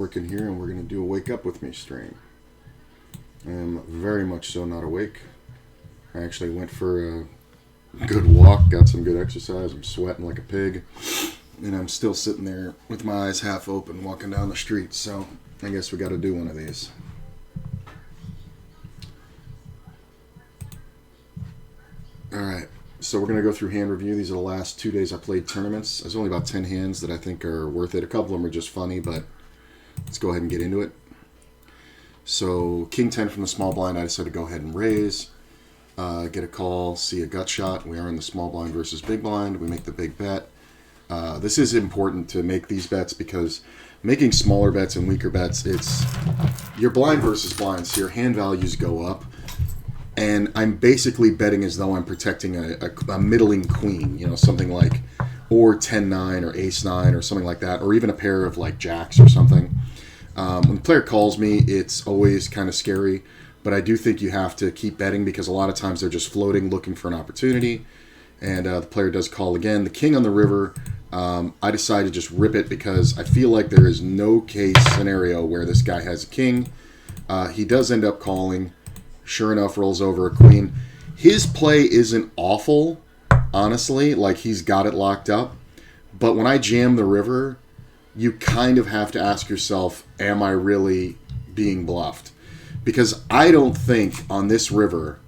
Working here, and we're going to do a wake up with me stream. I am very much so not awake. I actually went for a good walk, got some good exercise. I'm sweating like a pig, and I'm still sitting there with my eyes half open walking down the street, so I guess we got to do one of these. Alright, so we're going to go through hand review. These are the last 2 days I played tournaments. There's only about 10 hands that I think are worth it. A couple of them are just funny, but let's go ahead and get into it. So, King 10 from the small blind, I decided to go ahead and raise. Get a call, see a gut shot. We are in the small blind versus big blind. We make the big bet. This is important to make these bets because making smaller bets and weaker bets, it's your blind versus blind, so your hand values go up. And I'm basically betting as though I'm protecting a middling queen, you know, something like, or 10-9 or ace-9 or something like that, or even a pair of like jacks or something. When the player calls me, it's always kind of scary, but I do think you have to keep betting because a lot of times they're just floating, looking for an opportunity, and the player does call again. The king on the river, I decided to just rip it because I feel like there is no case scenario where this guy has a king. He does end up calling. Sure enough, rolls over a queen. His play isn't awful, honestly, like he's got it locked up, but when I jam the river, you kind of have to ask yourself, am I really being bluffed? Because I don't think on this river,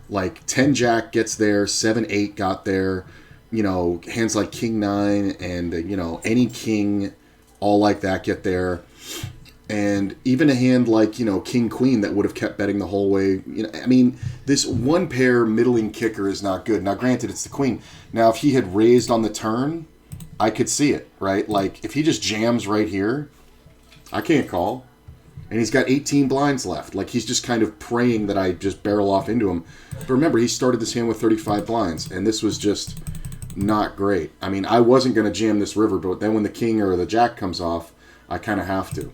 like 10 jack gets there, 7-8 got there, you know, hands like king 9 and, you know, any king, all like that get there. And even a hand like, you know, king queen that would have kept betting the whole way. You know, I mean, this one pair middling kicker is not good. Now, granted, it's the queen. Now, if he had raised on the turn, I could see it, right? Like, if he just jams right here, I can't call. And he's got 18 blinds left. Like, he's just kind of praying that I just barrel off into him. But remember, he started this hand with 35 blinds, and this was just not great. I mean, I wasn't going to jam this river, but then when the king or the jack comes off, I kind of have to.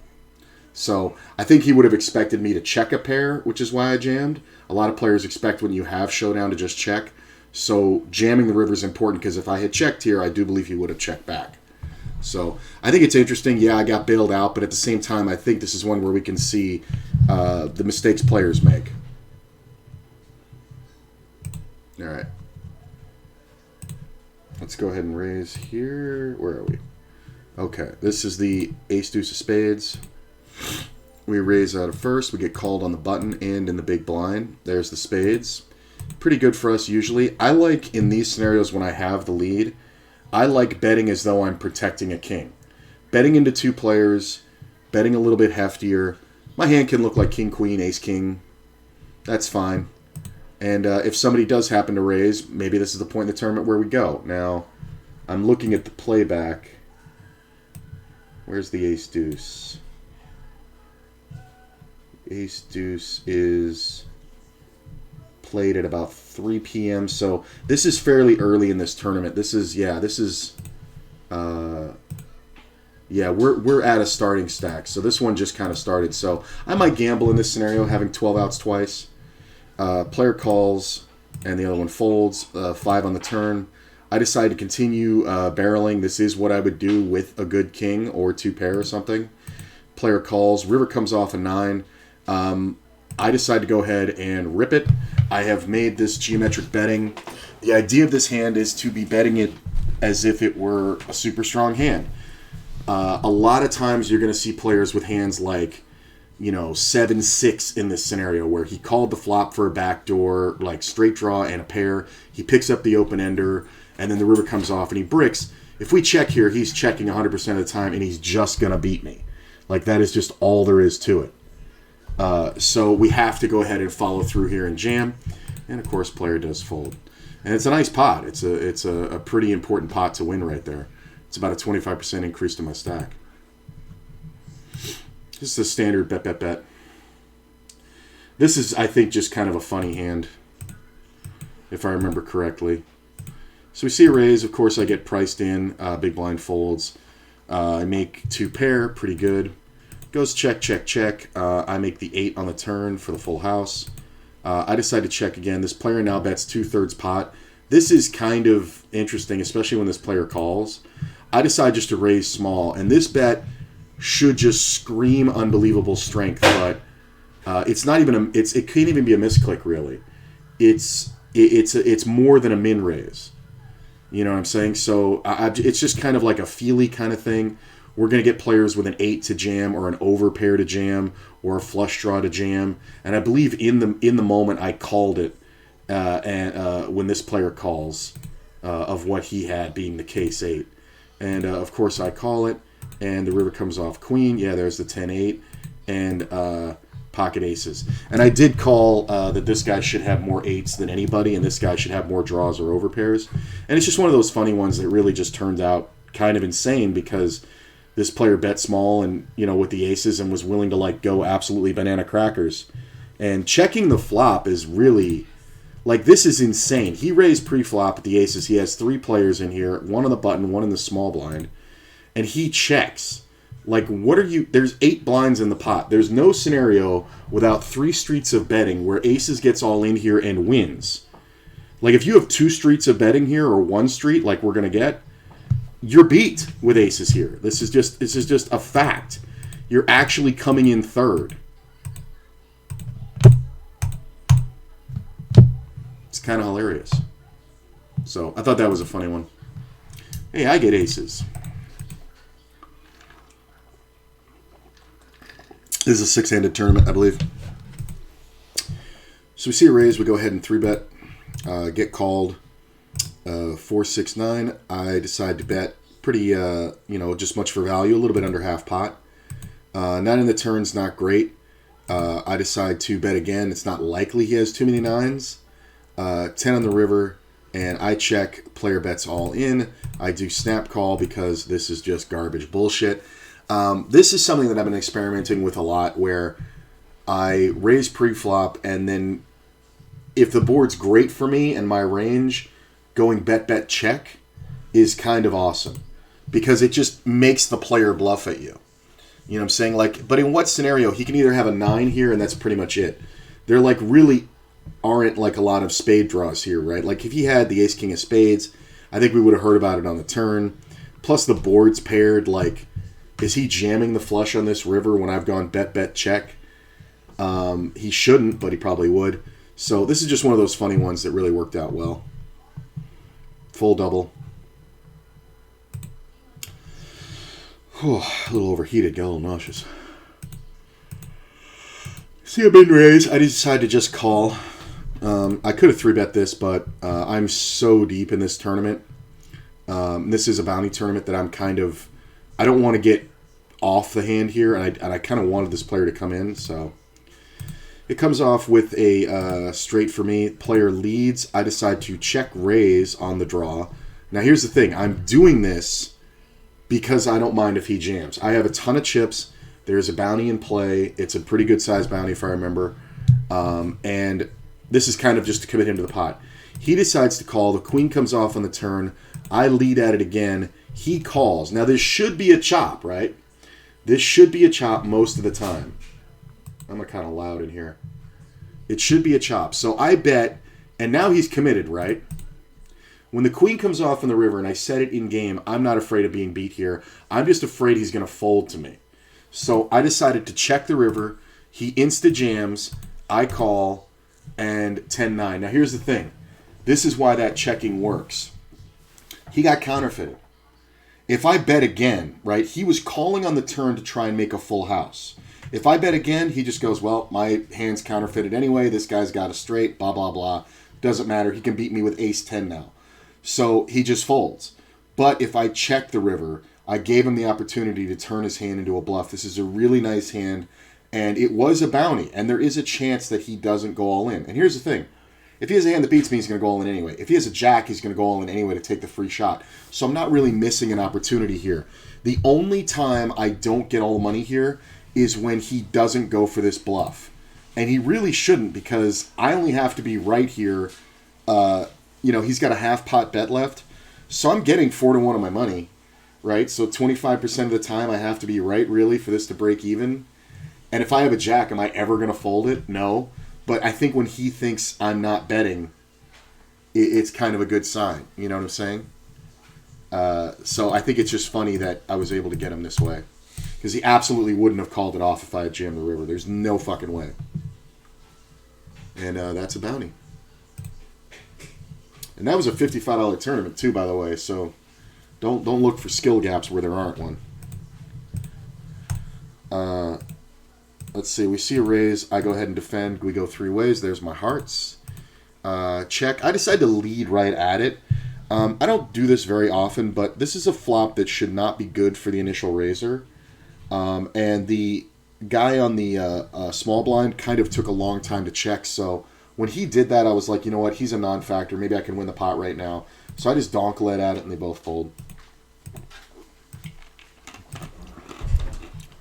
So, I think he would have expected me to check a pair, which is why I jammed. A lot of players expect when you have showdown to just check. So, jamming the river is important because if I had checked here, I do believe he would have checked back. So, I think it's interesting. Yeah, I got bailed out, but at the same time, I think this is one where we can see the mistakes players make. All right. Let's go ahead and raise here. Where are we? Okay, this is the ace-deuce of spades. We raise out of first. We get called on the button and in the big blind. There's the spades. Pretty good for us usually. I like in these scenarios when I have the lead, I like betting as though I'm protecting a king. Betting into two players, betting a little bit heftier. My hand can look like king, queen, ace, king. That's fine. And if somebody does happen to raise, maybe this is the point in the tournament where we go. Now, I'm looking at the playback. Where's the ace-deuce? Ace-deuce is played at about 3 p.m. So this is fairly early in this tournament. This is, we're at a starting stack. So this one just kind of started. So I might gamble in this scenario, having 12 outs twice. Player calls, and the other one folds. 5 on the turn. I decided to continue barreling. This is what I would do with a good king or 2 pair or something. Player calls. River comes off a 9. I decided to go ahead and rip it. I have made this geometric betting. The idea of this hand is to be betting it as if it were a super strong hand. A lot of times you're going to see players with hands like, you know, 7-6 in this scenario where he called the flop for a backdoor, like straight draw and a pair. He picks up the open ender, and then the river comes off and he bricks. If we check here, he's checking 100% of the time, and he's just going to beat me. Like, that is just all there is to it. So we have to go ahead and follow through here and jam. And, of course, player does fold. And it's a nice pot. It's a pretty important pot to win right there. It's about a 25% increase to my stack. This is a standard bet. This is, I think, just kind of a funny hand, if I remember correctly. So we see a raise. Of course, I get priced in. Big blind folds. I make 2 pair. Pretty good. Goes check, check, check. I make the 8 on the turn for the full house. I decide to check again. This player now bets 2/3 pot. This is kind of interesting, especially when this player calls. I decide just to raise small, and this bet should just scream unbelievable strength, but it's not even it can't even be a misclick really. It's more than a min raise. You know what I'm saying? So it's just kind of like a feely kind of thing. We're going to get players with an 8 to jam or an over pair to jam or a flush draw to jam. And I believe in the moment I called it when this player calls of what he had being the case 8. And of course I call it and the river comes off queen. Yeah, there's the 10-8 and pocket aces. And I did call that this guy should have more 8s than anybody and this guy should have more draws or over pairs. And it's just one of those funny ones that really just turned out kind of insane because this player bet small and, you know, with the aces and was willing to, like, go absolutely banana crackers. And checking the flop is really, like, this is insane. He raised pre-flop with the aces. He has 3 players in here, 1 on the button, 1 in the small blind. And he checks. Like, what are you... There's 8 blinds in the pot. There's no scenario without 3 streets of betting where aces gets all in here and wins. Like, if you have 2 streets of betting here or 1 street, like we're going to get... You're beat with aces here. This is just a fact. You're actually coming in third. It's kind of hilarious. So I thought that was a funny one. Hey, I get aces. This is a 6-handed tournament, I believe. So we see a raise. We go ahead and 3-bet. Get called. 4-6-9. I decide to bet pretty, just much for value, a little bit under half pot. 9 in the turn's not great. I decide to bet again. It's not likely he has too many 9s. 10 on the river, and I check. Player bets all in. I do snap call because this is just garbage bullshit. This is something that I've been experimenting with a lot, where I raise pre-flop, and then if the board's great for me and my range, going bet check is kind of awesome because it just makes the player bluff at you. You know what I'm saying? Like, but in what scenario? He can either have a 9 here and that's pretty much it. There like really aren't like a lot of spade draws here, right? Like if he had the ace king of spades, I think we would have heard about it on the turn. Plus the board's paired. Like, is he jamming the flush on this river when I've gone bet check? He shouldn't, but he probably would. So this is just one of those funny ones that really worked out well. Full double. Whew, a little overheated, got a little nauseous. See a min raise. I decided to just call. I could have 3-bet this, but I'm so deep in this tournament. This is a bounty tournament that I'm kind of... I don't want to get off the hand here, and I kind of wanted this player to come in, so... It comes off with a straight for me. Player leads. I decide to check raise on the draw. Now, here's the thing. I'm doing this because I don't mind if he jams. I have a ton of chips. There's a bounty in play. It's a pretty good size bounty, if I remember. And this is kind of just to commit him to the pot. He decides to call. The queen comes off on the turn. I lead at it again. He calls. Now, this should be a chop, right? This should be a chop most of the time. I'm kind of loud in here. It should be a chop. So I bet, and now he's committed, right? When the queen comes off in the river, and I said it in game, I'm not afraid of being beat here. I'm just afraid he's going to fold to me. So I decided to check the river. He insta-jams. I call, and 10-9. Now here's the thing. This is why that checking works. He got counterfeited. If I bet again, right, he was calling on the turn to try and make a full house. If I bet again, he just goes, well, my hand's counterfeited anyway. This guy's got a straight, blah, blah, blah. Doesn't matter. He can beat me with ace-10 now. So he just folds. But if I check the river, I gave him the opportunity to turn his hand into a bluff. This is a really nice hand, and it was a bounty, and there is a chance that he doesn't go all in. And here's the thing. If he has a hand that beats me, he's going to go all in anyway. If he has a jack, he's going to go all in anyway to take the free shot. So I'm not really missing an opportunity here. The only time I don't get all the money here is when he doesn't go for this bluff. And he really shouldn't, because I only have to be right here. He's got a half pot bet left. So I'm getting 4-1 of my money, right? So 25% of the time I have to be right, really, for this to break even. And if I have a jack, am I ever going to fold it? No. But I think when he thinks I'm not betting, it's kind of a good sign. You know what I'm saying? So I think it's just funny that I was able to get him this way. Because he absolutely wouldn't have called it off if I had jammed the river. There's no fucking way. And that's a bounty. And that was a $55 tournament too, by the way. So don't look for skill gaps where there aren't one. Let's see. We see a raise. I go ahead and defend. We go 3 ways. There's my hearts. Check. I decide to lead right at it. I don't do this very often, but this is a flop that should not be good for the initial raiser. And the guy on the small blind kind of took a long time to check. So when he did that, I was like, you know what? He's a non-factor. Maybe I can win the pot right now. So I just donk-led at it, and they both fold.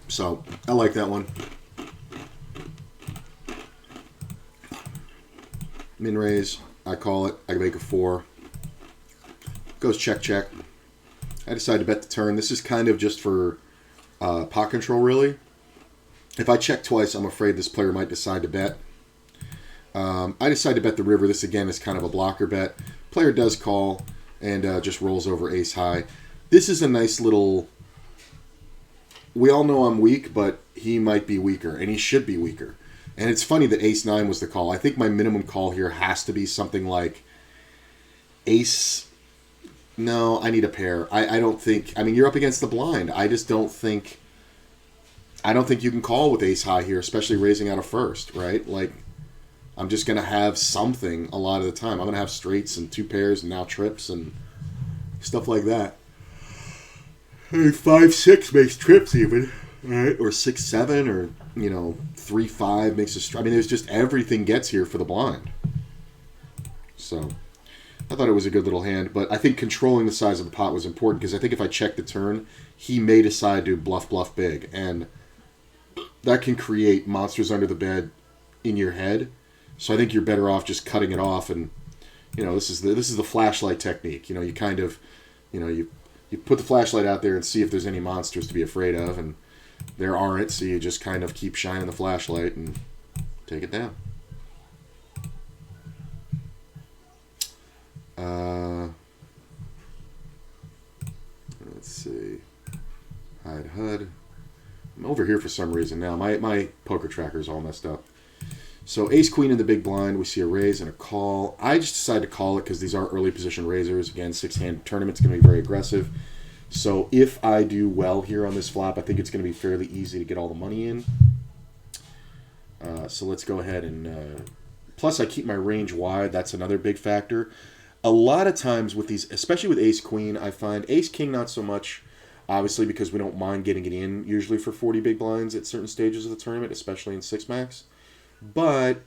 So I like that one. Min raise. I call it. I make a 4. Goes check, check. I decide to bet the turn. This is kind of just for pot control, really. If I check twice, I'm afraid this player might decide to bet. I decide to bet the river. This, again, is kind of a blocker bet. Player does call and just rolls over ace high. This is a nice little... We all know I'm weak, but he might be weaker, and he should be weaker. And it's funny that ace 9 was the call. I think my minimum call here has to be something like ace... No, I need a pair. I don't think... I mean, you're up against the blind. I just don't think... I don't think you can call with ace high here, especially raising out of first, right? Like, I'm just going to have something a lot of the time. I'm going to have straights and 2 pairs and now trips and stuff like that. Hey, 5-6 makes trips even, right? Or 6-7 or, 3-5 makes a straight. I mean, there's just everything gets here for the blind. So... I thought it was a good little hand, but I think controlling the size of the pot was important because I think if I check the turn, he may decide to bluff big, and that can create monsters under the bed in your head. So I think you're better off just cutting it off, and this is the flashlight technique. You kind of, you put the flashlight out there and see if there's any monsters to be afraid of, and there aren't. So you just kind of keep shining the flashlight and take it down. Let's see. Hide HUD. I'm over here for some reason now. My poker tracker is all messed up. So ace queen in the big blind. We see a raise and a call. I just decided to call it because these are early position raisers. Again, 6-hand tournament's going to be very aggressive. So if I do well here on this flop, I think it's going to be fairly easy to get all the money in. So let's go ahead and... plus, I keep my range wide. That's another big factor. A lot of times with these, especially with ace-queen, I find ace-king not so much, obviously, because we don't mind getting it in, usually for 40 big blinds at certain stages of the tournament, especially in 6-max. But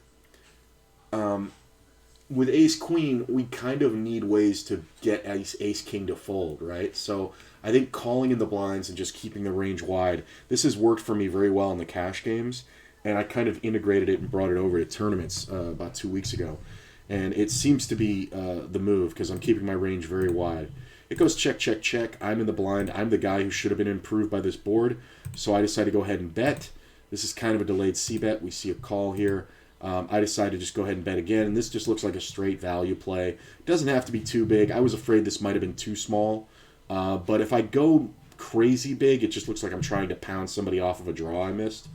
with ace-queen, we kind of need ways to get ace-king to fold, right? So I think calling in the blinds and just keeping the range wide, this has worked for me very well in the cash games, and I kind of integrated it and brought it over to tournaments about 2 weeks ago. And it seems to be the move because I'm keeping my range very wide. It goes check, check, check. I'm in the blind. I'm the guy who should have been improved by this board. So I decide to go ahead and bet. This is kind of a delayed C-bet. We see a call here. I decide to just go ahead and bet again. And this just looks like a straight value play. It doesn't have to be too big. I was afraid this might have been too small. But if I go crazy big, it just looks like I'm trying to pound somebody off of a draw I missed.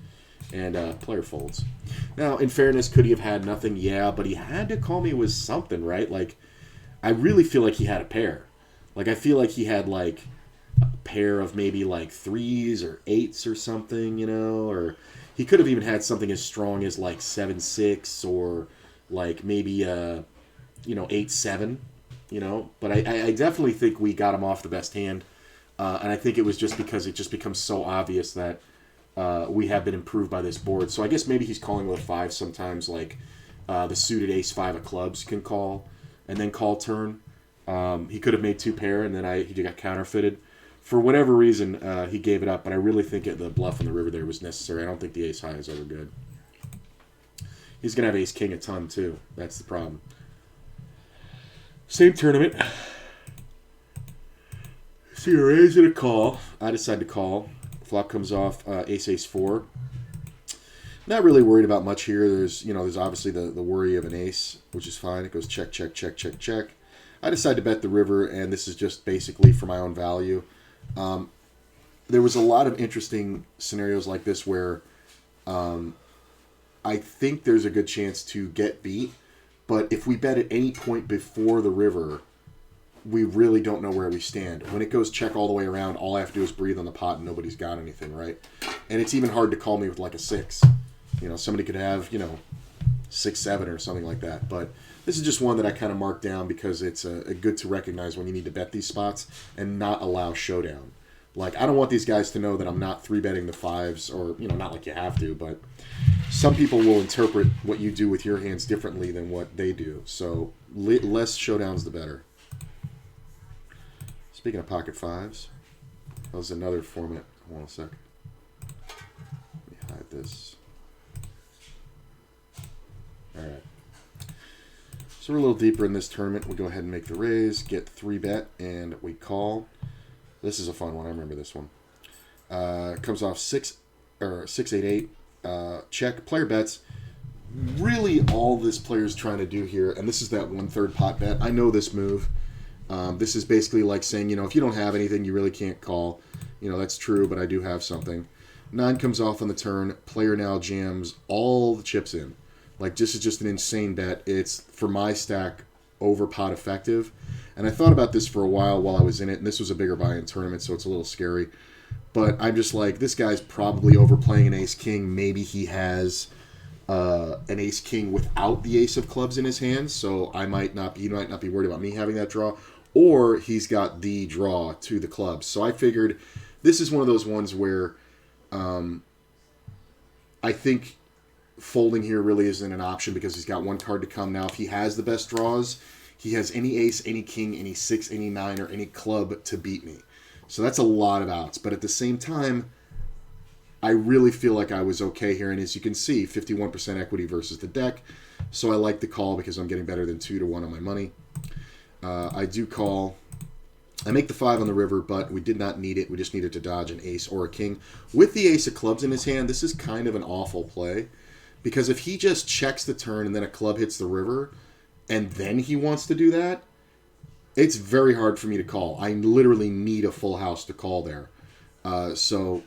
And player folds. Now, in fairness, could he have had nothing? Yeah, but he had to call me with something, right? Like, I really feel like he had a pair. Like, I feel like he had, like, a pair of maybe, like, 3s or 8s or something, Or he could have even had something as strong as, like, 7-6 or, like, maybe, 8-7, But I definitely think we got him off the best hand. And I think it was just because it just becomes so obvious that we have been improved by this board. So I guess maybe he's calling with a 5 sometimes, like the suited ace-5 of clubs can call and then call turn. He could have made 2 pair, and then he got counterfeited. For whatever reason, he gave it up, but I really think the bluff in the river there was necessary. I don't think the ace-high is ever good. He's going to have ace-king a ton, too. That's the problem. Same tournament. See a raise and a call. I decide to call. Flop comes off ace-ace-4. Not really worried about much here. There's obviously the worry of an ace, which is fine. It goes check, check, check, check, check. I decide to bet the river, and this is just basically for my own value. there was a lot of interesting scenarios like this where I think there's a good chance to get beat, but if we bet at any point before the river, we really don't know where we stand. When it goes check all the way around, all I have to do is breathe on the pot and nobody's got anything, right? And it's even hard to call me with like a 6. Somebody could have, 6-7 or something like that. But this is just one that I kind of marked down because it's a good to recognize when you need to bet these spots and not allow showdown. Like, I don't want these guys to know that I'm not 3-betting the 5s or, not like you have to, but some people will interpret what you do with your hands differently than what they do. So less showdowns, the better. Speaking of pocket 5s, that was another format. Hold on a sec. Let me hide this. All right. So we're a little deeper in this tournament. We go ahead and make the raise, get 3-bet, and we call. This is a fun one. I remember this one. Comes off 6-8-8. Check. Player bets. Really, all this player's trying to do here, and this is that 1/3 pot bet. I know this move. This is basically like saying, if you don't have anything, you really can't call. That's true, but I do have something. 9 comes off on the turn. Player now jams all the chips in. Like, this is just an insane bet. It's, for my stack, over pot effective. And I thought about this for a while I was in it, and this was a bigger buy-in tournament, so it's a little scary. But I'm just like, this guy's probably overplaying an ace-king. Maybe he has an ace-king without the ace of clubs in his hand, so he might not be worried about me having that draw. Or he's got the draw to the clubs. So I figured this is one of those ones where I think folding here really isn't an option because he's got one card to come. Now, if he has the best draws, he has any ace, any king, any 6, any 9, or any club to beat me. So that's a lot of outs. But at the same time, I really feel like I was okay here. And as you can see, 51% equity versus the deck. So I like the call because I'm getting better than 2-1 on my money. I do call. I make the 5 on the river, but we did not need it. We just needed to dodge an ace or a king. With the ace of clubs in his hand, this is kind of an awful play. Because if he just checks the turn and then a club hits the river, and then he wants to do that, it's very hard for me to call. I literally need a full house to call there. So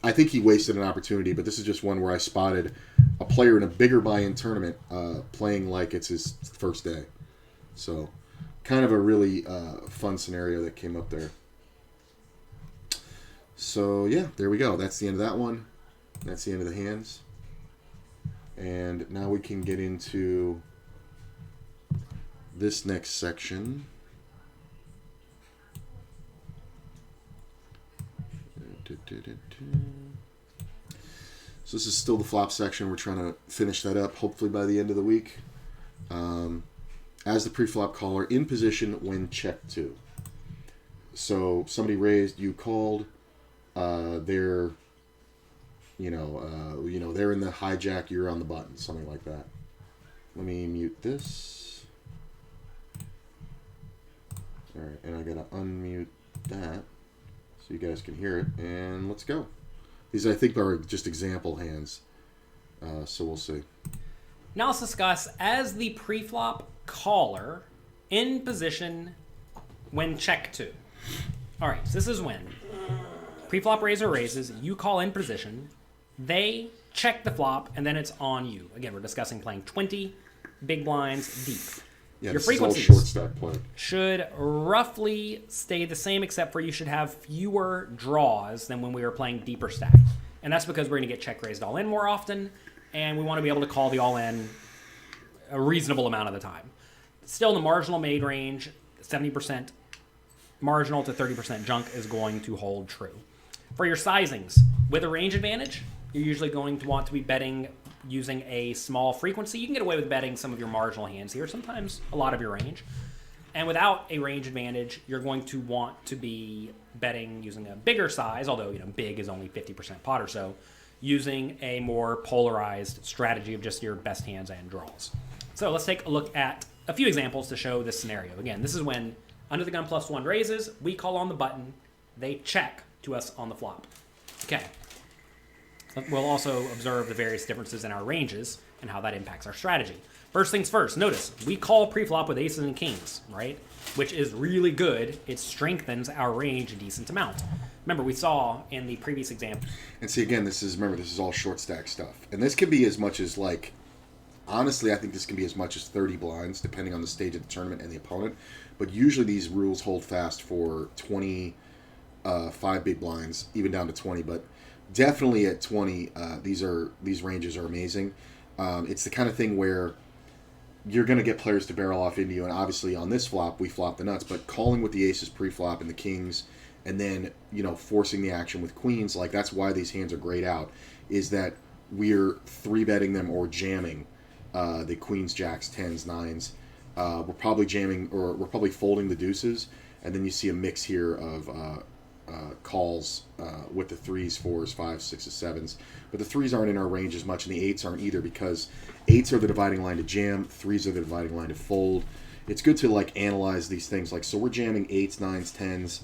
I think he wasted an opportunity, but this is just one where I spotted a player in a bigger buy-in tournament playing like it's his first day. So kind of a really fun scenario that came up there. So yeah, there we go. That's the end of that one. That's the end of the hands. And now we can get into this next section. So this is still the flop section. We're trying to finish that up, hopefully by the end of the week. As the pre-flop caller, in position when check 2. So somebody raised, you called. They're they're in the hijack, you're on the button, something like that. Let me mute this. All right, and I gotta unmute that so you guys can hear it, and let's go. These, I think, are just example hands, so we'll see. Now let's discuss as the pre-flop caller in position when check 2. All right, so this is when pre-flop raiser raises, you call in position, they check the flop, and then it's on you. Again, we're discussing playing 20 big blinds deep. Yeah, Your this is all frequencies short stack play. should roughly stay the same, except for you should have fewer draws than when we were playing deeper stack. And that's because we're going to get check raised all in more often, and we want to be able to call the all in a reasonable amount of the time. Still in the marginal made range, 70% marginal to 30% junk is going to hold true. For your sizings, with a range advantage, you're usually going to want to be betting using a small frequency. You can get away with betting some of your marginal hands here, sometimes a lot of your range. And without a range advantage, you're going to want to be betting using a bigger size, although big is only 50% pot or so, using a more polarized strategy of just your best hands and draws. So let's take a look at a few examples to show this scenario. Again, this is when under the gun +1 raises, we call on the button, they check to us on the flop. Okay. We'll also observe the various differences in our ranges and how that impacts our strategy. First things first, notice we call pre-flop with aces and kings, right? Which is really good. It strengthens our range a decent amount. Remember, we saw in the previous example. And see, again, this is all short stack stuff. And this can be as much as, like, honestly, I think this can be as much as 30 blinds, depending on the stage of the tournament and the opponent. But usually these rules hold fast for 5 big blinds, even down to 20. But definitely at 20, these ranges are amazing. It's the kind of thing where you're going to get players to barrel off into you. And obviously on this flop, we flop the nuts. But calling with the aces pre-flop and the kings, and then, forcing the action with queens, like, that's why these hands are grayed out, is that we're 3-betting them or jamming the queens, jacks, 10s, 9s. We're probably jamming, or we're probably folding the deuces, and then you see a mix here of calls with the 3s, 4s, 5s, 6s, 7s. But the 3s aren't in our range as much, and the 8s aren't either, because 8s are the dividing line to jam, 3s are the dividing line to fold. It's good to, like, analyze these things. Like, so we're jamming 8s, 9s, 10s,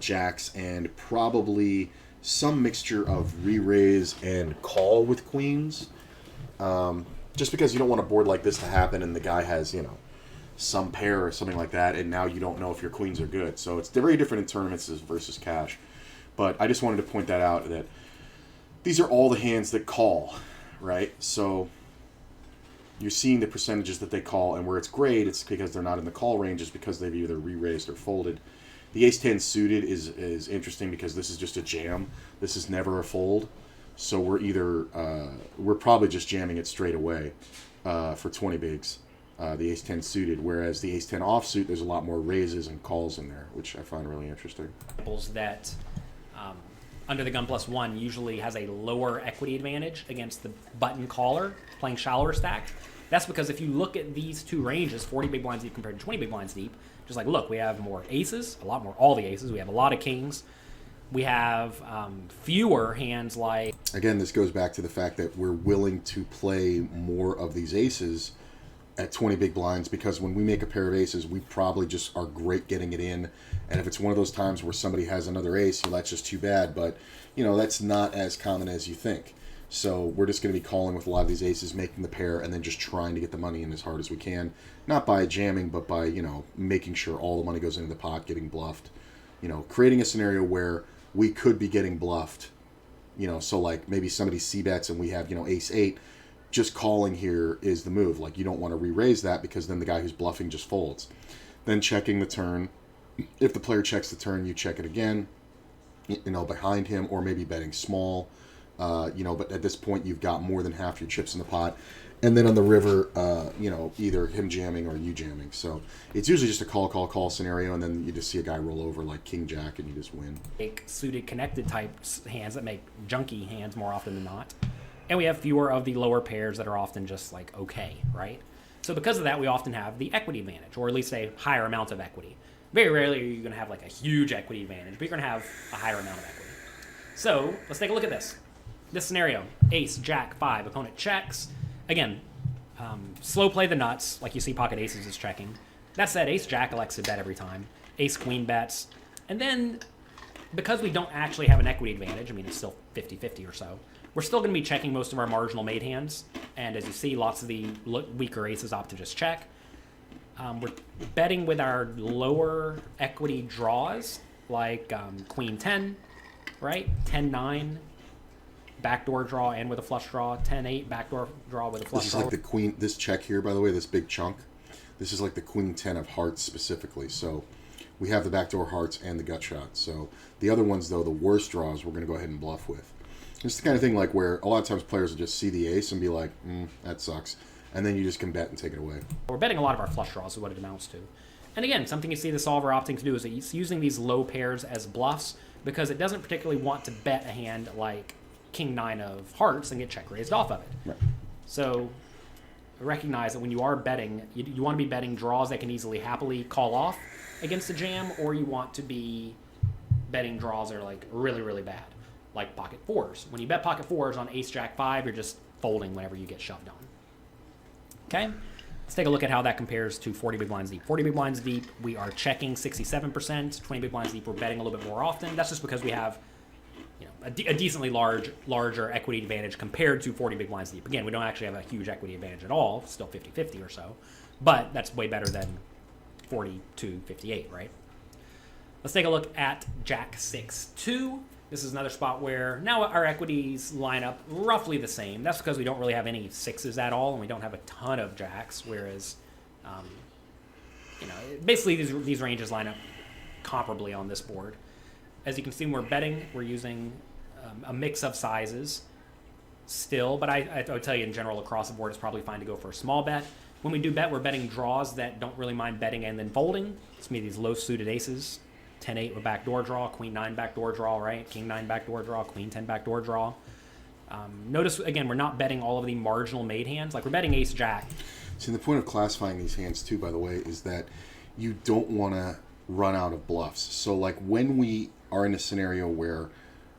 jacks, and probably some mixture of re-raise and call with queens. Just because you don't want a board like this to happen and the guy has, some pair or something like that, and now you don't know if your queens are good. So it's very different in tournaments versus cash. But I just wanted to point that out, that these are all the hands that call, right? So you're seeing the percentages that they call, and where it's great, it's because they're not in the call range, is because they've either re-raised or folded. The ace-10 suited is interesting because this is just a jam. This is never a fold. So we're probably just jamming it straight away for 20 bigs, the ace-10 suited, whereas the ace-10 offsuit, there's a lot more raises and calls in there, which I find really interesting. That under the gun +1 usually has a lower equity advantage against the button caller playing shallower stack. That's because if you look at these two ranges, 40 big blinds deep compared to 20 big blinds deep, just like, look, we have more aces, a lot more, all the aces. We have a lot of kings. We have fewer hands like... Again, this goes back to the fact that we're willing to play more of these aces at 20 big blinds, because when we make a pair of aces, we probably just are great getting it in. And if it's one of those times where somebody has another ace, that's just too bad. But, that's not as common as you think. So we're just going to be calling with a lot of these aces, making the pair, and then just trying to get the money in as hard as we can. Not by jamming, but by, making sure all the money goes into the pot, getting bluffed. Creating a scenario where we could be getting bluffed. So like maybe somebody c-bets and we have, ace-8. Just calling here is the move. Like, you don't want to re-raise that, because then the guy who's bluffing just folds. Then checking the turn. If the player checks the turn, you check it again, behind him, or maybe betting small. But at this point, you've got more than half your chips in the pot. And then on the river, either him jamming or you jamming. So it's usually just a call scenario, and then you just see a guy roll over like king jack, and you just win. Suited connected type hands that make junky hands more often than not. And we have fewer of the lower pairs that are often just like okay, right? So because of that, we often have the equity advantage, or at least a higher amount of equity. Very rarely are you going to have like a huge equity advantage, but you're going to have a higher amount of equity. So let's take a look at this. This scenario, ace, jack, 5, opponent checks. Again, slow play the nuts, like you see pocket aces is checking. That said, ace, jack elects to bet every time. Ace, queen bets. And then, because we don't actually have an equity advantage, it's still 50-50 or so, we're still going to be checking most of our marginal made hands. And as you see, lots of the weaker aces opt to just check. We're betting with our lower equity draws, like queen 10, right? 10-9. Backdoor draw and with a flush draw, 10-8, backdoor draw with a flush draw. This is like the queen, this check here, by the way, this big chunk. This is like the queen 10 of hearts specifically. So we have the backdoor hearts and the gut shot. So the other ones, though, the worst draws, we're going to go ahead and bluff with. It's the kind of thing like where a lot of times players will just see the ace and be like, that sucks. And then you just can bet and take it away. We're betting a lot of our flush draws is what it amounts to. And again, something you see the solver opting to do is it's using these low pairs as bluffs, because it doesn't particularly want to bet a hand like king 9 of hearts and get check raised off of it. Right. So recognize that when you are betting, you want to be betting draws that can easily happily call off against a jam, or you want to be betting draws that are like really, really bad, like pocket 4s. When you bet pocket 4s on ace jack 5, you're just folding whenever you get shoved on. Okay? Let's take a look at how that compares to 40 big blinds deep. 40 big blinds deep, we are checking 67%. 20 big blinds deep, we're betting a little bit more often. That's just because we have a decently larger equity advantage compared to 40 big blinds deep. Again, we don't actually have a huge equity advantage at all, still 50-50 or so, but that's way better than 40-58, right? Let's take a look at Jack 6-2. This is another spot where now our equities line up roughly the same. That's because we don't really have any sixes at all, and we don't have a ton of jacks, whereas, basically these ranges line up comparably on this board. As you can see, when we're betting, we're using a mix of sizes still, but I would tell you in general across the board it's probably fine to go for a small bet. When we do bet, we're betting draws that don't really mind betting and then folding. It's me these low-suited aces. 10-8 with backdoor draw, Queen-9 backdoor draw, right? King-9 backdoor draw, Queen-10 backdoor draw. Notice, again, we're not betting all of the marginal made hands. Like, we're betting ace-jack. See, the point of classifying these hands, too, by the way, is that you don't want to run out of bluffs. So, like, when we are in a scenario where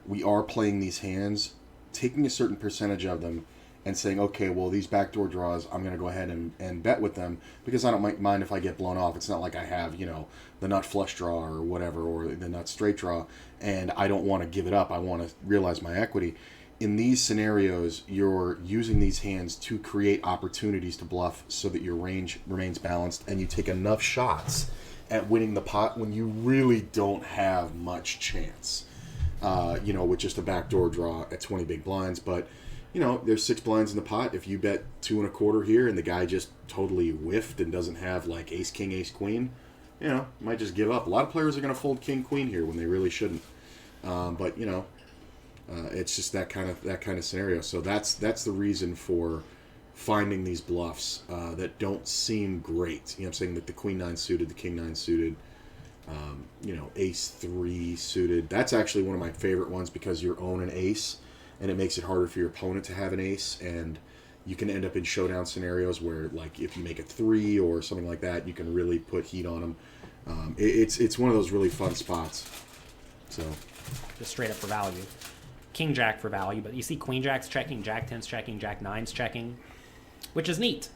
we are playing these hands, taking a certain percentage of them and saying, okay, well, these backdoor draws, I'm going to go ahead and bet with them because I don't mind if I get blown off. It's not like I have, the nut flush draw or whatever, or the nut straight draw, and I don't want to give it up. I want to realize my equity. In these scenarios, you're using these hands to create opportunities to bluff so that your range remains balanced and you take enough shots at winning the pot when you really don't have much chance, with just a backdoor draw at 20 big blinds. But there's 6 blinds in the pot. If you bet 2 1/4 here and the guy just totally whiffed and doesn't have like ace king, ace queen, might just give up. A lot of players are going to fold king queen here when they really shouldn't. But it's just that kind of scenario. So that's the reason for finding these bluffs that don't seem great. I'm saying like the Queen-9 suited, the King-9 suited, ace-3 suited. That's actually one of my favorite ones because you own an ace. And it makes it harder for your opponent to have an ace, and you can end up in showdown scenarios where, like, if you make a 3 or something like that, you can really put heat on them. It's one of those really fun spots. So, just straight up for value. King Jack for value, but you see Queen Jack's checking, Jack 10's checking, Jack 9's checking, which is neat.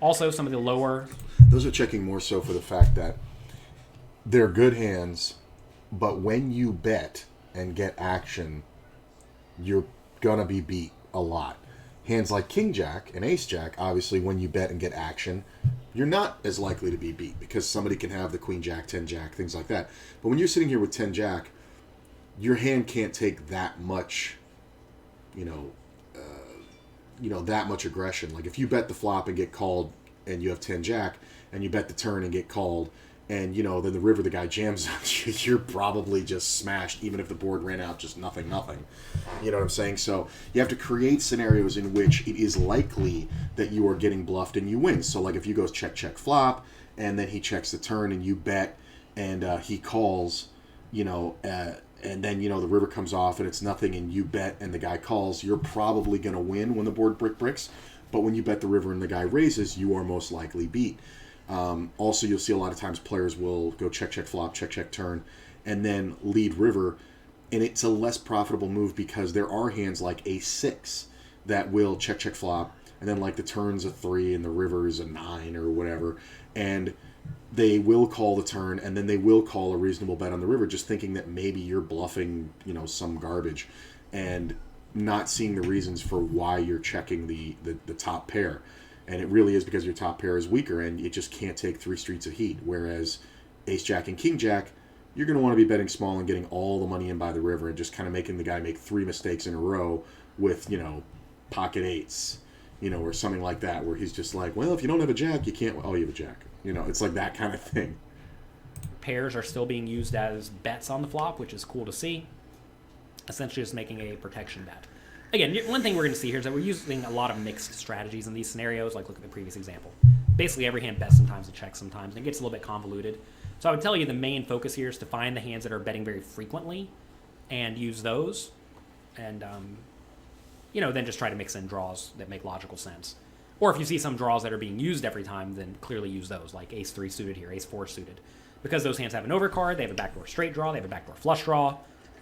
Also, some of the lower... Those are checking more so for the fact that they're good hands, but when you bet and get action, you're gonna be beat a lot. Hands like King Jack and Ace Jack, obviously, when you bet and get action, you're not as likely to be beat because somebody can have the Queen Jack, 10 Jack, things like that. But when you're sitting here with 10 Jack, your hand can't take that much, that much aggression. Like if you bet the flop and get called, and you have 10 Jack, and you bet the turn and get called, and then the river the guy jams on you, you're probably just smashed, even if the board ran out just nothing. You know what I'm saying? So you have to create scenarios in which it is likely that you are getting bluffed and you win. So like if you go check, flop, and then he checks the turn and you bet, and he calls, and then, the river comes off and it's nothing and you bet and the guy calls, you're probably going to win when the board bricks. But when you bet the river and the guy raises, you are most likely beat. Also, you'll see a lot of times players will go check, flop, check, turn, and then lead river, and it's a less profitable move because there are hands like ace-6 that will check, flop, and then like the turn's a 3 and the river's a 9 or whatever, and they will call the turn, and then they will call a reasonable bet on the river, just thinking that maybe you're bluffing, some garbage, and not seeing the reasons for why you're checking the top pair. And it really is because your top pair is weaker and it just can't take 3 streets of heat. Whereas Ace Jack and King Jack, you're going to want to be betting small and getting all the money in by the river and just kind of making the guy make 3 mistakes in a row with, pocket 8s, or something like that, where he's just like, well, if you don't have a Jack, you can't. Oh, you have a Jack. It's like that kind of thing. Pairs are still being used as bets on the flop, which is cool to see. Essentially just making a protection bet. Again, one thing we're going to see here is that we're using a lot of mixed strategies in these scenarios, like look at the previous example. Basically, every hand bets sometimes and checks sometimes, and it gets a little bit convoluted. So I would tell you the main focus here is to find the hands that are betting very frequently and use those, and then just try to mix in draws that make logical sense. Or if you see some draws that are being used every time, then clearly use those, like ace-3 suited here, ace-4 suited. Because those hands have an overcard, they have a backdoor straight draw, they have a backdoor flush draw,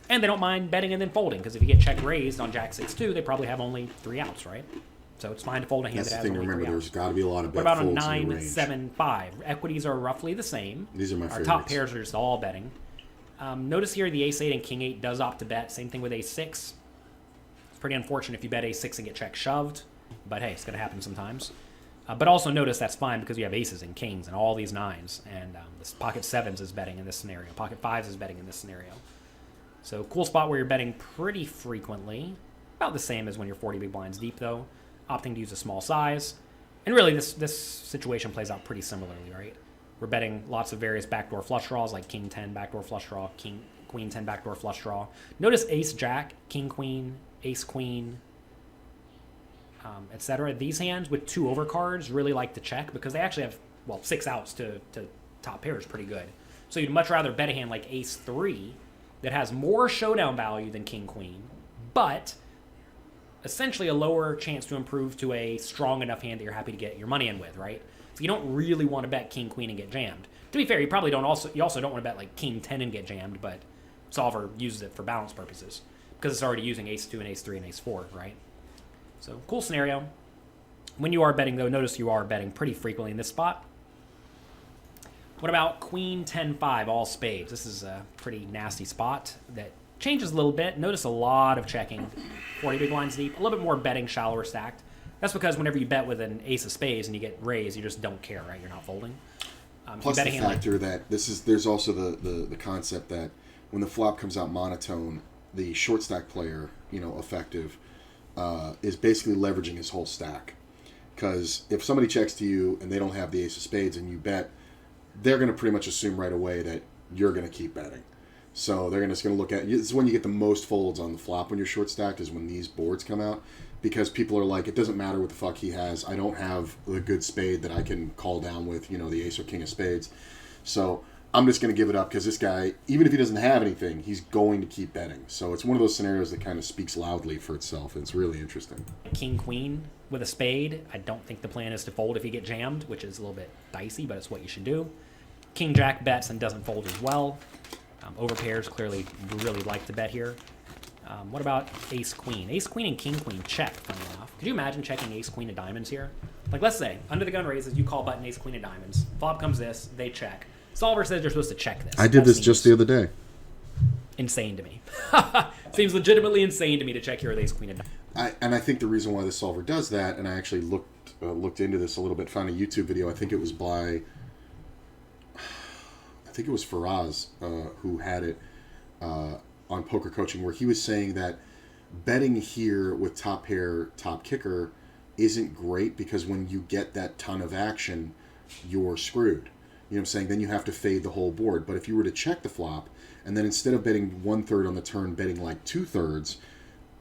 and they don't mind betting and then folding, because if you get check raised on Jack 6-2, they probably have only 3 outs, right? So it's fine to fold a hand that has only 3 outs. Remember, there's got to be a lot of bet folds. folds. What about a 9-7-5? Equities are roughly the same. These are my favorites. Our top pairs are just all betting. Notice here the ace-8 and king-8 does opt to bet. Same thing with ace-6. It's pretty unfortunate if you bet ace-6 and get check shoved, but hey, it's going to happen sometimes. But also notice that's fine because you have aces and kings and all these nines. And this pocket sevens is betting in this scenario. Pocket fives is betting in this scenario. So cool spot where you're betting pretty frequently. About the same as when you're 40 big blinds deep, though. Opting to use a small size. And really, this situation plays out pretty similarly, right? We're betting lots of various backdoor flush draws, like king 10 backdoor flush draw, queen 10 backdoor flush draw. Notice ace jack, king queen, ace queen, etc. These hands with 2 overcards really like to check because they actually have, 6 outs to top pairs pretty good. So you'd much rather bet a hand like ace 3 that has more showdown value than king queen, but essentially a lower chance to improve to a strong enough hand that you're happy to get your money in with, right? So you don't really want to bet king queen and get jammed. To be fair, you probably also don't want to bet like king 10 and get jammed, but solver uses it for balance purposes because it's already using ace 2 and ace 3 and ace 4, right? So cool scenario. When you are betting, though, notice you are betting pretty frequently in this spot. What about queen 10-5, all spades? This is a pretty nasty spot that changes a little bit. Notice a lot of checking, 40 big blinds deep, a little bit more betting, shallower stacked. That's because whenever you bet with an ace of spades and you get raised, you just don't care, right? You're not folding. Plus the factor that there's also the concept that when the flop comes out monotone, the short stack player, effective, is basically leveraging his whole stack. Because if somebody checks to you and they don't have the ace of spades and you bet, they're going to pretty much assume right away that you're going to keep betting. So they're just going to look at you. This is when you get the most folds on the flop when you're short stacked, is when these boards come out. Because people are like, it doesn't matter what the fuck he has. I don't have the good spade that I can call down with, the ace or king of spades. So I'm just going to give it up because this guy, even if he doesn't have anything, he's going to keep betting. So it's one of those scenarios that kind of speaks loudly for itself. It's really interesting. King queen with a spade. I don't think the plan is to fold if you get jammed, which is a little bit dicey, but it's what you should do. King jack bets and doesn't fold as well. Overpairs clearly really like to bet here. What about ace queen? Ace queen and king queen check, funny enough. Could you imagine checking ace queen of diamonds here? Like, let's say, under the gun raises, you call button ace queen of diamonds. Flop comes this, they check. Solver says you're supposed to check this. I did this just the other day. Insane to me. Seems legitimately insane to me to check here with ace queen of diamonds. I think the reason why the solver does that, and I actually looked into this a little bit, found a YouTube video, I think it was Faraz who had it on poker coaching, where he was saying that betting here with top pair, top kicker isn't great because when you get that ton of action, you're screwed. You know what I'm saying? Then you have to fade the whole board. But if you were to check the flop, and then instead of betting 1/3 on the turn, betting like 2/3,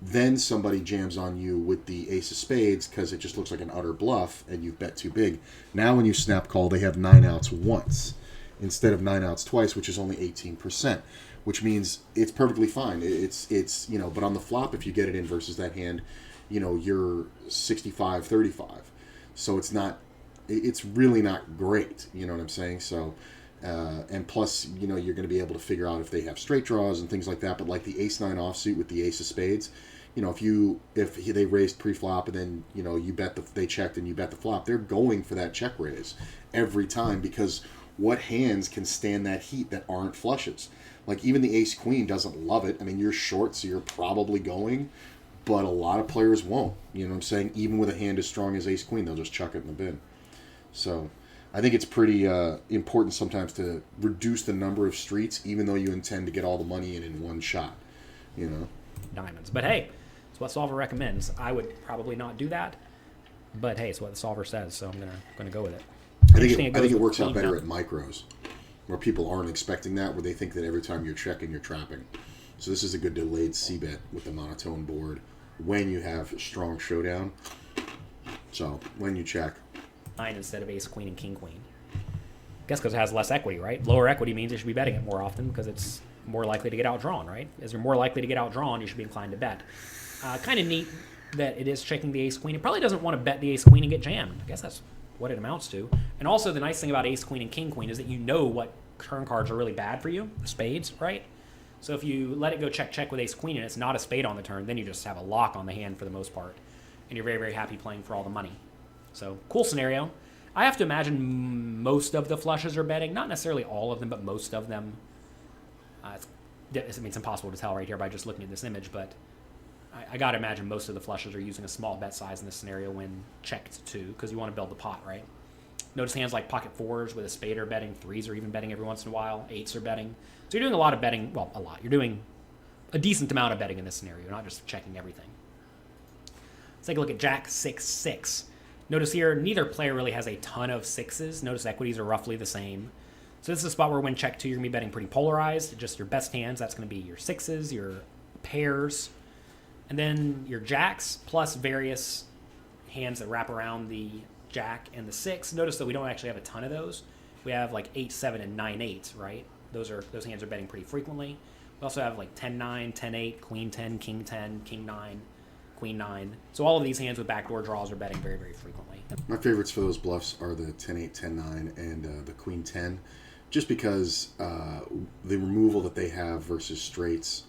then somebody jams on you with the ace of spades because it just looks like an utter bluff and you've bet too big. Now when you snap call, they have 9 outs once instead of 9 outs twice, which is only 18%, which means it's perfectly fine. It's but on the flop, if you get it in versus that hand, you're 65-35. So it's really not great. You know what I'm saying? So, and plus, you're going to be able to figure out if they have straight draws and things like that. But like the ace-9 offsuit with the ace of spades, if they raised pre-flop and then, you bet they checked and you bet the flop, they're going for that check raise every time because what hands can stand that heat that aren't flushes? Like even the ace-queen doesn't love it. I mean, you're short, so you're probably going, but a lot of players won't. You know what I'm saying? Even with a hand as strong as ace-queen, they'll just chuck it in the bin. So I think it's pretty important sometimes to reduce the number of streets, even though you intend to get all the money in one shot. Diamonds. But hey, it's what solver recommends. I would probably not do that, but hey, it's what the solver says, so I'm gonna go with it. I think it works out better at micros, where people aren't expecting that, where they think that every time you're checking, you're trapping. So this is a good delayed c-bet with the monotone board when you have strong showdown. So when you check. 9 instead of ace queen and king queen. Guess because it has less equity, right? Lower equity means you should be betting it more often because it's more likely to get outdrawn, right? As you're more likely to get outdrawn, you should be inclined to bet. Kind of neat that it is checking the ace queen. It probably doesn't want to bet the ace queen and get jammed. I guess that's what it amounts to. And also the nice thing about ace queen and king queen is that you know what turn cards are really bad for you, the spades, right? So if you let it go check with ace queen and it's not a spade on the turn, then you just have a lock on the hand for the most part. And you're very, very happy playing for all the money. So, cool scenario. I have to imagine most of the flushes are betting. Not necessarily all of them, but most of them. It's impossible to tell right here by just looking at this image, but I got to imagine most of the flushes are using a small bet size in this scenario when checked to, because you want to build the pot, right? Notice hands like pocket fours with a spade are betting, threes are even betting every once in a while, eights are betting. So you're doing a lot of betting, well, a lot. You're doing a decent amount of betting in this scenario, not just checking everything. Let's take a look at Jack 6-6. Notice here, neither player really has a ton of sixes. Notice equities are roughly the same. So this is a spot where when check 2, you're going to be betting pretty polarized. Just your best hands, that's going to be your sixes, your pairs, and then your jacks plus various hands that wrap around the jack and the 6. Notice that we don't actually have a ton of those. We have like 8-7 and 9-8, right? Those hands are betting pretty frequently. We also have like 10-9, 10-8, Queen 10, King 10, King 9, Queen 9. So all of these hands with backdoor draws are betting very, very frequently. My favorites for those bluffs are the 10-8, 10-9, and the Queen 10, just because the removal that they have versus straights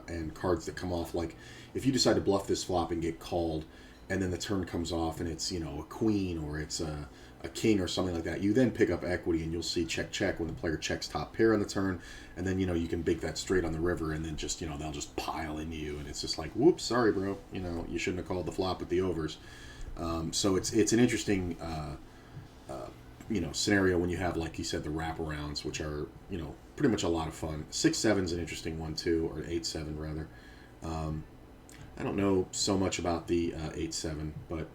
and cards that come off. Like if you decide to bluff this flop and get called, and then the turn comes off and it's, a queen or it's a king or something like that, you then pick up equity and you'll see check check when the player checks top pair on the turn, and then you can bake that straight on the river, and then just they'll just pile into you, and it's just like, whoops, sorry bro, you shouldn't have called the flop with the overs. So it's an interesting scenario when you have, like you said, the wraparounds, which are pretty much a lot of fun. 6-7 is an interesting one too, or 8-7 rather. I don't know so much about the 8-7, but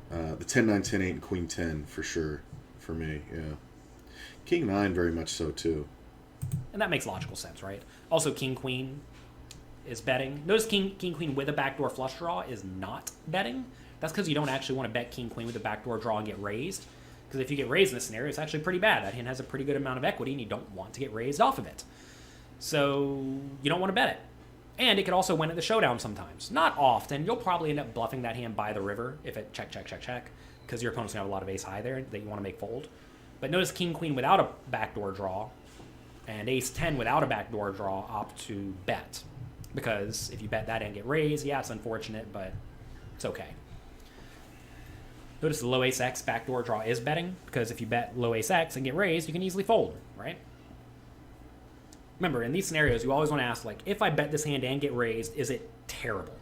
the 10-9, 10-8, and Queen 10 for sure for me. Yeah, King 9 very much so too. And that makes logical sense, right? Also, King Queen is betting. Notice King Queen with a backdoor flush draw is not betting. That's because you don't actually want to bet King Queen with a backdoor draw and get raised. Because if you get raised in this scenario, it's actually pretty bad. That hand has a pretty good amount of equity, and you don't want to get raised off of it. So you don't want to bet it. And it could also win at the showdown sometimes. Not often. You'll probably end up bluffing that hand by the river if it check, check, check, check, because your opponent's going to have a lot of ace high there that you want to make fold. But notice King Queen without a backdoor draw and ace 10 without a backdoor draw opt to bet. Because if you bet that and get raised, yeah, it's unfortunate, but it's okay. Notice the low ace X backdoor draw is betting, because if you bet low ace X and get raised, you can easily fold, right? Remember, in these scenarios, you always want to ask, like, if I bet this hand and get raised, is it terrible?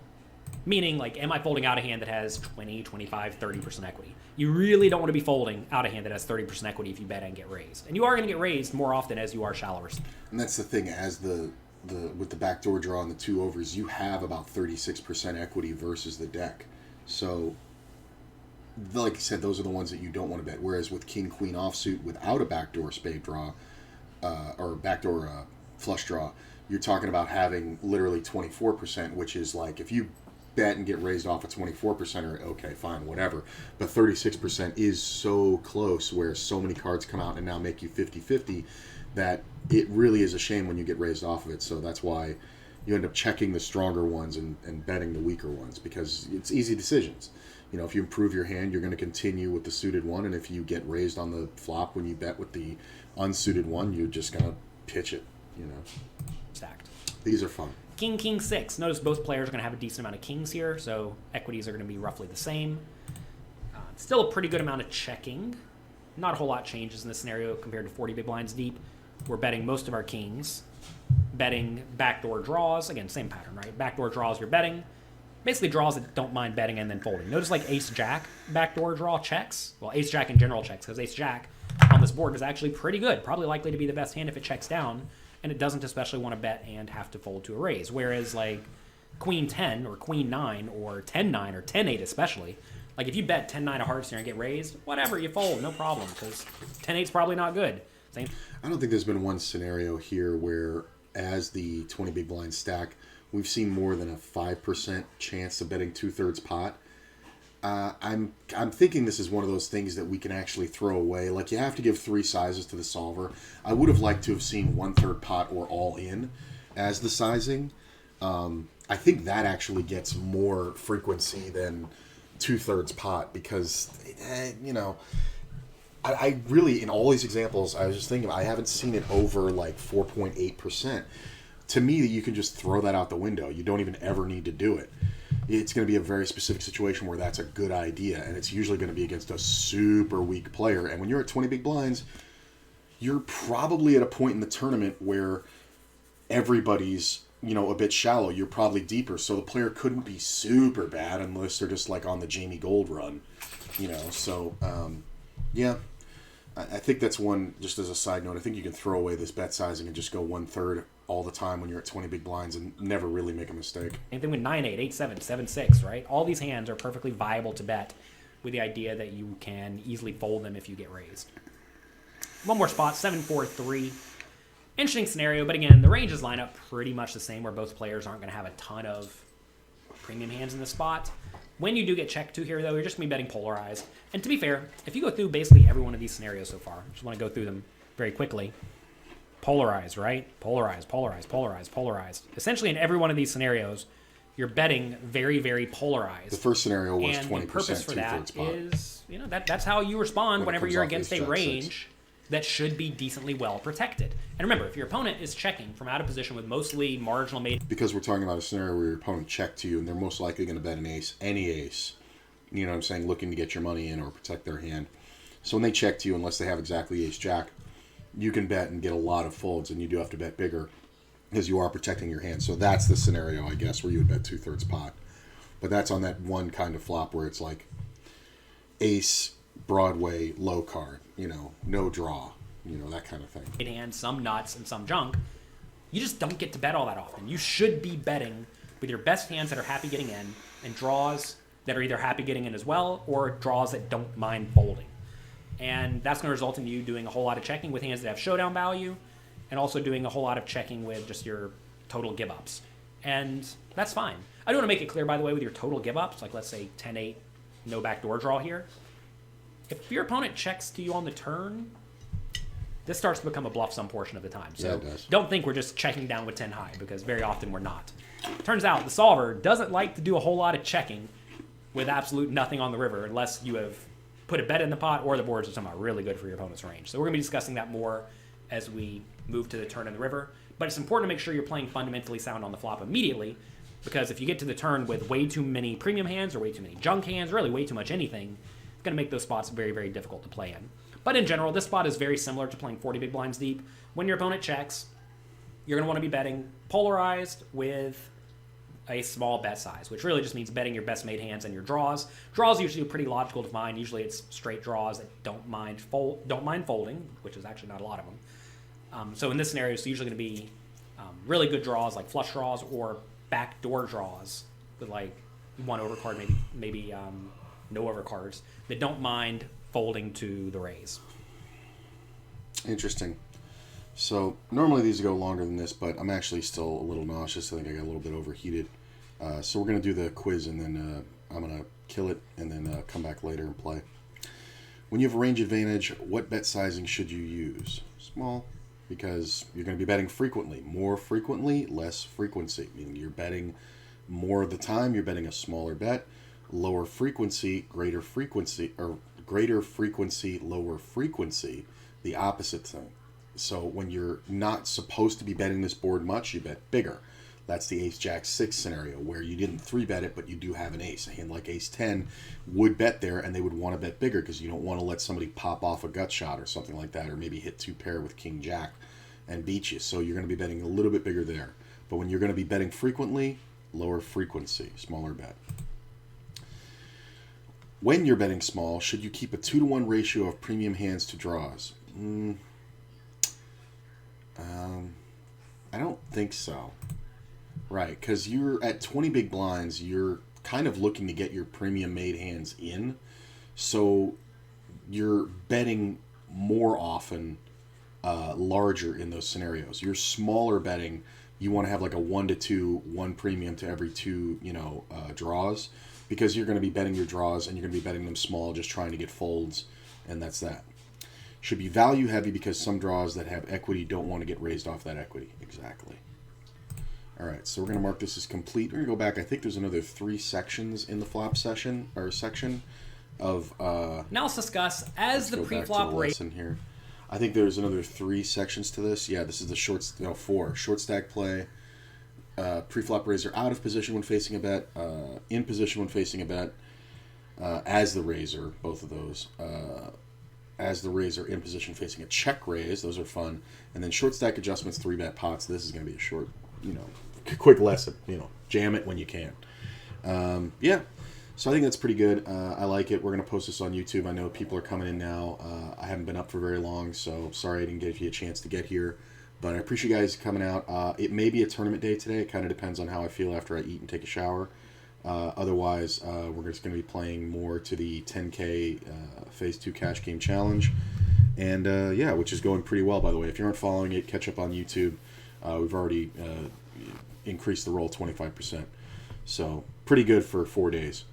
Meaning, like, am I folding out a hand that has 20, 25, 30% equity? You really don't want to be folding out a hand that has 30% equity if you bet and get raised. And you are going to get raised more often as you are shallower. And that's the thing, as with the backdoor draw and the two overs, you have about 36% equity versus the deck. So, like I said, those are the ones that you don't want to bet. Whereas with King Queen offsuit without a backdoor spade draw or backdoor flush draw, you're talking about having literally 24%, which is like, if you bet and get raised off at 24%, or okay, fine, whatever. But 36% is so close, where so many cards come out and now make you 50-50, that it really is a shame when you get raised off of it. So that's why you end up checking the stronger ones and betting the weaker ones, because it's easy decisions. If you improve your hand, you're going to continue with the suited one, and if you get raised on the flop when you bet with the unsuited one, you're just going to pitch it, Stacked. These are fun. King 6. Notice both players are going to have a decent amount of kings here, so equities are going to be roughly the same. Still a pretty good amount of checking. Not a whole lot changes in this scenario compared to 40 big blinds deep. We're betting most of our kings. Betting backdoor draws. Again, same pattern, right? Backdoor draws, you're betting. Basically draws that don't mind betting and then folding. Notice like ace-jack backdoor draw checks. Well, ace-jack in general checks, because ace-jack on this board is actually pretty good. Probably likely to be the best hand if it checks down, and it doesn't especially want to bet and have to fold to a raise. Whereas like Queen 10 or Queen 9 or 10-9 or 10-8 especially, like if you bet 10-9 of hearts here and get raised, whatever, you fold, no problem, because 10-8's probably not good. Same. I don't think there's been one scenario here where, as the 20 big blinds stack, we've seen more than a 5% chance of betting 2/3 pot. I'm thinking this is one of those things that we can actually throw away. Like, you have to give 3 sizes to the solver. I would have liked to have seen 1/3 pot or all in as the sizing. I think that actually gets more frequency than 2/3 pot, because I really, in all these examples, I was just thinking, I haven't seen it over like 4.8%. To me, you can just throw that out the window. You don't even ever need to do it. It's going to be a very specific situation where that's a good idea, and it's usually going to be against a super weak player. And when you're at 20 big blinds, you're probably at a point in the tournament where everybody's a bit shallow, you're probably deeper. So the player couldn't be super bad unless they're just like on the Jamie Gold run, So, yeah, I think that's one, just as a side note, I think you can throw away this bet sizing and just go 1/3 all the time when you're at 20 big blinds and never really make a mistake. Same thing with 9-8, 8-7, 7-6, right? All these hands are perfectly viable to bet with the idea that you can easily fold them if you get raised. One more spot, 7-4-3. Interesting scenario, but again, the ranges line up pretty much the same where both players aren't going to have a ton of premium hands in the spot. When you do get checked to here, though, you're just going to be betting polarized. And to be fair, if you go through basically every one of these scenarios so far, I just want to go through them very quickly. Polarized, right? Polarized, polarized, polarized, polarized. Essentially, in every one of these scenarios, you're betting very, very polarized. The first scenario was and 20%, the purpose for that spot. is, that's how you respond When whenever it you're comes off against a ace-jack range 6. that should be decently well protected. And remember, if your opponent is checking from out of position with mostly marginal made... Because we're talking about a scenario where your opponent checked to you, and they're most likely going to bet an ace, any ace, you know what I'm saying, looking to get your money in or protect their hand. So when they check to you, unless they have exactly ace-jack, you can bet and get a lot of folds, and you do have to bet bigger because you are protecting your hand. So that's the scenario, I guess, where you would bet 2/3 pot. But that's on that one kind of flop where it's like ace, Broadway, low card, no draw, that kind of thing. hand, some nuts, and some junk. You just don't get to bet all that often. You should be betting with your best hands that are happy getting in and draws that are either happy getting in as well or draws that don't mind folding. And that's going to result in you doing a whole lot of checking with hands that have showdown value and also doing a whole lot of checking with just your total give-ups. And that's fine. I do want to make it clear, by the way, with your total give-ups, like let's say 10-8, no backdoor draw here. If your opponent checks to you on the turn, this starts to become a bluff some portion of the time. So yeah, it does. Don't think we're just checking down with 10 high, because very often we're not. Turns out the solver doesn't like to do a whole lot of checking with absolute nothing on the river unless you have put a bet in the pot or the boards are somehow really good for your opponent's range. So we're going to be discussing that more as we move to the turn in the river. But it's important to make sure you're playing fundamentally sound on the flop immediately, because if you get to the turn with way too many premium hands or way too many junk hands, really way too much anything, it's going to make those spots very, very difficult to play in. But in general, this spot is very similar to playing 40 big blinds deep. When your opponent checks, you're going to want to be betting polarized with a small bet size, which really just means betting your best made hands and your draws. Draws usually are pretty logical to find. Usually it's straight draws that don't mind folding, which is actually not a lot of them. So in this scenario, it's usually going to be really good draws like flush draws or backdoor draws with like one overcard, maybe no overcards that don't mind folding to the raise. Interesting. So normally these go longer than this, but I'm actually still a little nauseous. I think I got a little bit overheated. So we're going to do the quiz, and then I'm going to kill it and then come back later and play. When you have a range advantage, what bet sizing should you use? Small, because you're going to be betting frequently. More frequently, less frequency. Meaning you're betting more of the time, you're betting a smaller bet. Lower frequency, greater frequency, or greater frequency, lower frequency, the opposite thing. So when you're not supposed to be betting this board much, you bet bigger. That's the ace-jack-6 scenario where you didn't 3-bet it, but you do have an ace. A hand like ace-10 would bet there, and they would want to bet bigger because you don't want to let somebody pop off a gut shot or something like that, or maybe hit 2-pair with king-jack and beat you. So you're going to be betting a little bit bigger there. But when you're going to be betting frequently, lower frequency, smaller bet. When you're betting small, should you keep a 2-to-1 ratio of premium hands to draws? I don't think so. Right, because you're at 20 big blinds, you're kind of looking to get your premium made hands in. So you're betting more often larger in those scenarios. You're smaller betting, you want to have like a 1-to-2, 1 premium to every 2, draws, because you're going to be betting your draws and you're going to be betting them small, just trying to get folds, and that's that. Should be value heavy because some draws that have equity don't want to get raised off that equity. Exactly. All right, so we're going to mark this as complete. We're going to go back. I think there's another 3 sections in the flop section of. Now let's discuss as the pre-flop rate here. I think there's another 3 sections to this. Yeah, this is the 4 short stack play. Pre-flop raiser out of position when facing a bet, in position when facing a bet, as the raiser, both of those. As the raiser in position facing a check raise, those are fun. And then short stack adjustments, 3-bet pots. This is going to be a short, quick lesson. Jam it when you can. Yeah. So I think that's pretty good. I like it. We're going to post this on YouTube. I know people are coming in now. I haven't been up for very long, so sorry I didn't give you a chance to get here. But I appreciate you guys coming out. It may be a tournament day today. It kind of depends on how I feel after I eat and take a shower. Otherwise, we're just going to be playing more to the 10K Phase 2 Cash Game Challenge. And, yeah, which is going pretty well, by the way. If you aren't following it, catch up on YouTube. We've already increased the roll 25%. So, pretty good for 4 days.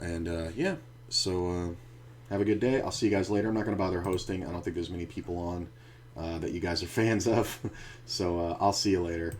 And, yeah, so have a good day. I'll see you guys later. I'm not going to bother hosting. I don't think there's many people on that you guys are fans of. So, I'll see you later.